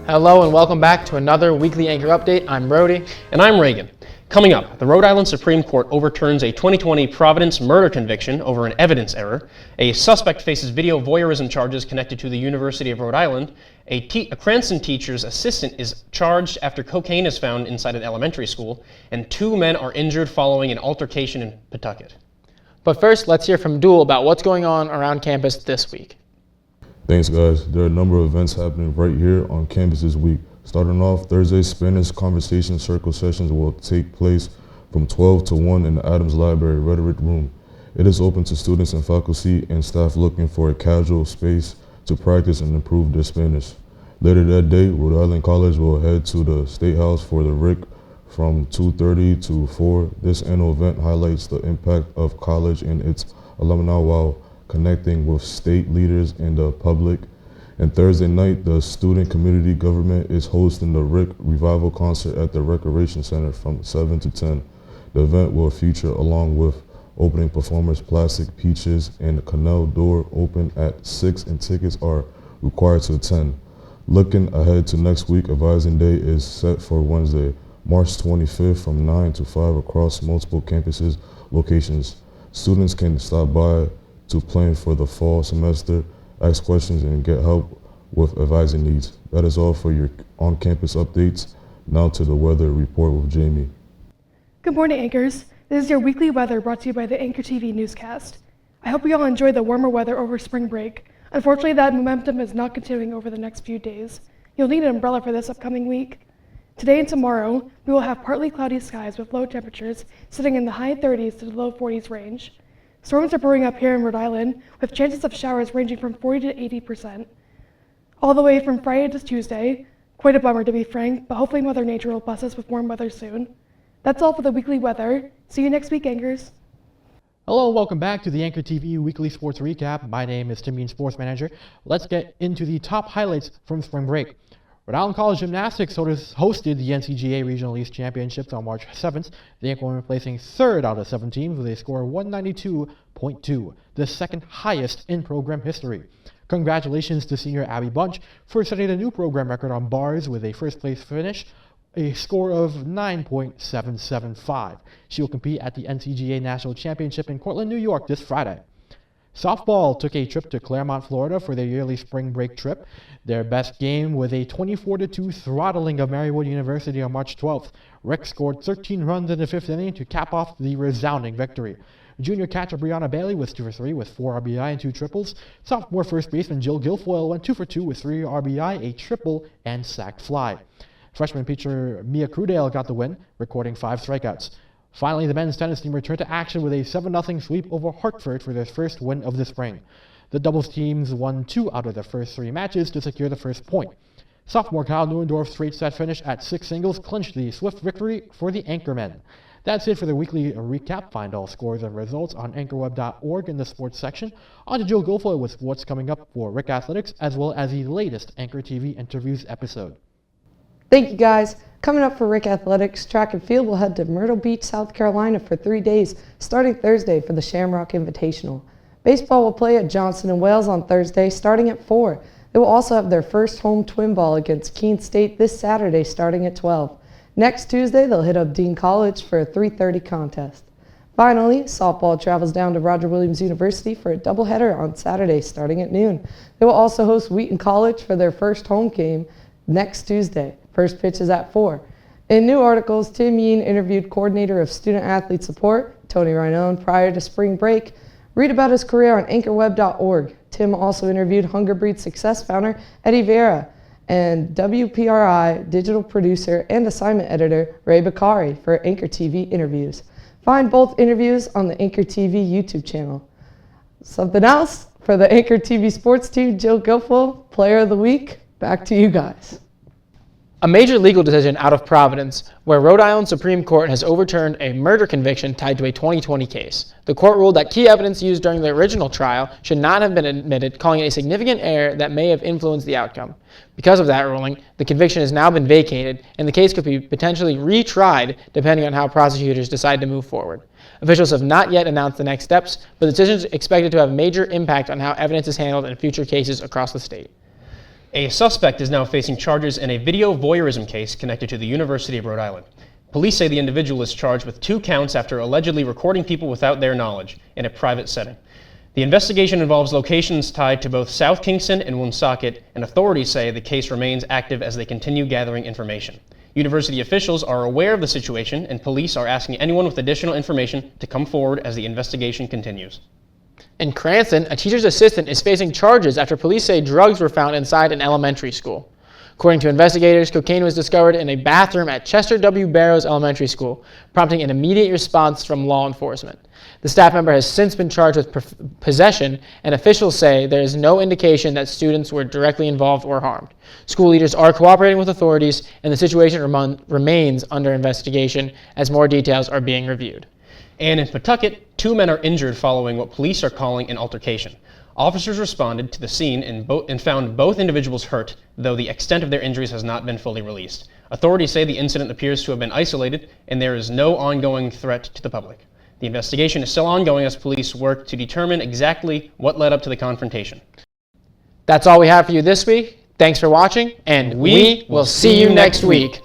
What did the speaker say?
Hello and welcome back to another weekly Anchor Update. I'm Brody. And I'm Reagan. Coming up, the Rhode Island Supreme Court overturns a 2020 Providence murder conviction over an evidence error. A suspect faces video voyeurism charges connected to the University of Rhode Island. A Cranston teacher's assistant is charged after cocaine is found inside an elementary school. And 2 men are injured following an altercation in Pawtucket. But first, let's hear from Duel about what's going on around campus this week. Thanks, guys. There are a number of events happening right here on campus this week. Starting off, Thursday's Spanish Conversation Circle sessions will take place from 12 to 1 in the Adams Library Rhetoric Room. It is open to students and faculty and staff looking for a casual space to practice and improve their Spanish. Later that day, Rhode Island College will head to the State House for the RIC from 2:30 to 4. This annual event highlights the impact of college and its alumni while connecting with state leaders and the public. And Thursday night, the student community government is hosting the RIC Revival Concert at the Recreation Center from 7 to 10. The event will feature, along with opening performers Plastic Peaches and the Canal Door, open at 6 and tickets are required to attend. Looking ahead to next week, Advising Day is set for Wednesday, March 25th from 9 to 5 across multiple campuses locations. Students can stop by to plan for the fall semester, ask questions, and get help with advising needs. That is all for your on-campus updates. Now to the weather report with Jamie. Good morning, Anchors. This is your weekly weather brought to you by the Anchor TV newscast. I hope you all enjoyed the warmer weather over spring break. Unfortunately, that momentum is not continuing over the next few days. You'll need an umbrella for this upcoming week. Today and tomorrow, we will have partly cloudy skies with low temperatures sitting in the high 30s to the low 40s range. Storms are brewing up here in Rhode Island, with chances of showers ranging from 40 to 80%. All the way from Friday to Tuesday, quite a bummer to be frank, but hopefully Mother Nature will bless us with warm weather soon. That's all for the weekly weather. See you next week, Anchors. Hello and welcome back to the Anchor TV Weekly Sports Recap. My name is Tim Bean, Sports Manager. Let's get into the top highlights from spring break. Rhode Island College Gymnastics hosted the NCGA Regional East Championships on March 7th, the Anchor women placing 3rd out of 7 teams with a score of 192.2, the second highest in program history. Congratulations to senior Abby Bunch for setting a new program record on bars with a first place finish, a score of 9.775. She will compete at the NCGA National Championship in Cortland, New York this Friday. Softball took a trip to Claremont, Florida for their yearly spring break trip. Their best game was a 24-2 throttling of Marywood University on March 12th. Rick scored 13 runs in the 5th inning to cap off the resounding victory. Junior catcher Brianna Bailey was 2 for 3 with 4 RBI and 2 triples. Sophomore first baseman Jill Guilfoyle went 2 for 2 with 3 RBI, a triple, and sacked fly. Freshman pitcher Mia Crudale got the win, recording 5 strikeouts. Finally, the men's tennis team returned to action with a 7-0 sweep over Hartford for their first win of the spring. The doubles teams won 2 out of their first 3 matches to secure the first point. Sophomore Kyle Neuendorf's straight set finish at 6 singles clinched the swift victory for the Anchormen. That's it for the weekly recap. Find all scores and results on anchorweb.org in the sports section. On to Joe Guilfoyle with what's coming up for Rick Athletics, as well as the latest Anchor TV interviews episode. Thank you, guys. Coming up for Rick Athletics, track and field will head to Myrtle Beach, South Carolina for 3 days, starting Thursday for the Shamrock Invitational. Baseball will play at Johnson & Wales on Thursday, starting at 4. They will also have their first home twin ball against Keene State this Saturday, starting at 12. Next Tuesday, they'll hit up Dean College for a 3:30 contest. Finally, softball travels down to Roger Williams University for a doubleheader on Saturday, starting at noon. They will also host Wheaton College for their first home game next Tuesday. First pitch is at 4. In new articles, Tim Yeen interviewed coordinator of student athlete support, Tony Rhinone, prior to spring break. Read about his career on anchorweb.org. Tim also interviewed Hunger Breed Success founder Eddie Vera and WPRI digital producer and assignment editor Ray Bakari for Anchor TV interviews. Find both interviews on the Anchor TV YouTube channel. Something else for the Anchor TV sports team, Jill Guilfoyle, Player of the Week. Back to you guys. A major legal decision out of Providence, where Rhode Island Supreme Court has overturned a murder conviction tied to a 2020 case. The court ruled that key evidence used during the original trial should not have been admitted, calling it a significant error that may have influenced the outcome. Because of that ruling, the conviction has now been vacated, and the case could be potentially retried depending on how prosecutors decide to move forward. Officials have not yet announced the next steps, but the decision is expected to have a major impact on how evidence is handled in future cases across the state. A suspect is now facing charges in a video voyeurism case connected to the University of Rhode Island. Police say the individual is charged with 2 counts after allegedly recording people without their knowledge in a private setting. The investigation involves locations tied to both South Kingston and Woonsocket, and authorities say the case remains active as they continue gathering information. University officials are aware of the situation, and police are asking anyone with additional information to come forward as the investigation continues. In Cranston, a teacher's assistant is facing charges after police say drugs were found inside an elementary school. According to investigators, cocaine was discovered in a bathroom at Chester W. Barrows Elementary School, prompting an immediate response from law enforcement. The staff member has since been charged with possession, and officials say there is no indication that students were directly involved or harmed. School leaders are cooperating with authorities, and the situation remains under investigation as more details are being reviewed. And in Pawtucket, 2 men are injured following what police are calling an altercation. Officers responded to the scene and found both individuals hurt, though the extent of their injuries has not been fully released. Authorities say the incident appears to have been isolated, and there is no ongoing threat to the public. The investigation is still ongoing as police work to determine exactly what led up to the confrontation. That's all we have for you this week. Thanks for watching, and we will see you next week.